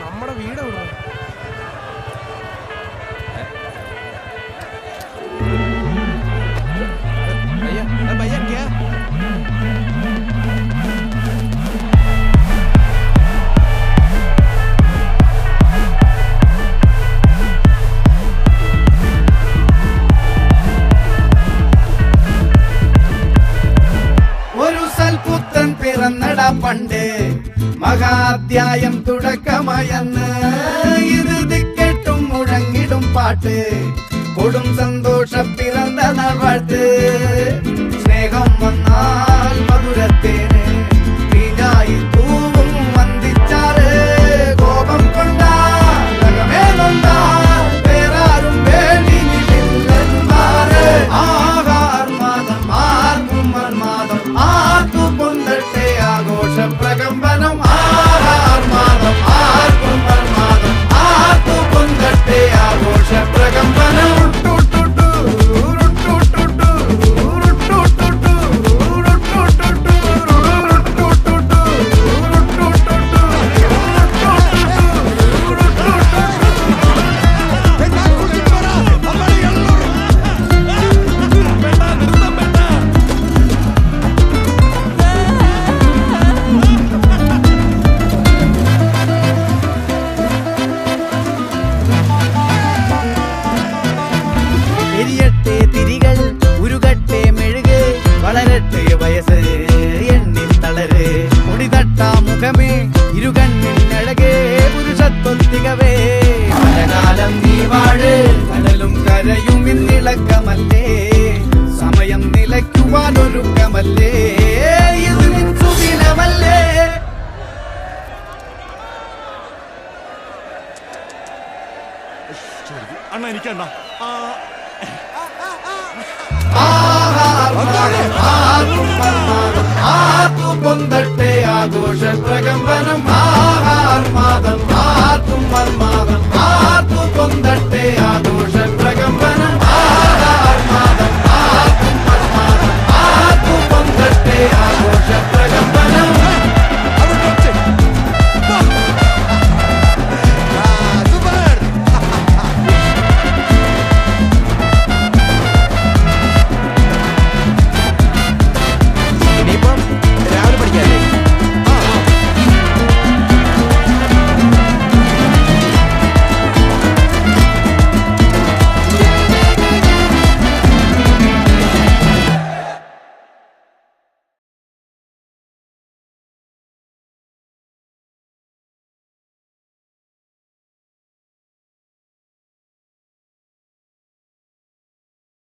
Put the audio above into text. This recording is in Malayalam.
നമ്മുടെ വീട് എവിടെ? भैया क्या ഒരു സൽപുത്രൻ പിറന്നടാ പണ്ട് മഹാധ്യായം തുടക്കമയന്ന് ഇത് ദിക്കെട്ടും മുഴങ്ങിടും പാട്ട് കൊടും സന്തോഷം പിറന്ന നാൾവാഴ്ത്ത് സ്നേഹം വന്നാൽ മധുരത്തേന് തീഞ്ഞായി തൂവും വന്ദിച്ചാറ് കോപം കൊണ്ടാൽ വേറാരും വേണ്ടിയില്ലെന്നാറ് ആഹാർമാദം ആർക്കും മന്മാദം ആർക്കു പൊന്തട്ടെ ആഘോഷ പ്രകമ്പനം ആഹാർമാദം ആർക്കും മന്മാദം ആർക്കു പൊന്തട്ടെ ആഘോഷ പ്രകമ്പനം സമയം നിലയ്ക്കുവാനൊരുക്കമല്ലേ ഇത് സുദിനമല്ലേ അണ്ണ എനിക്കണ്ണ പൊന്തട്ടെ ആഘോഷ പ്രകമ്പനം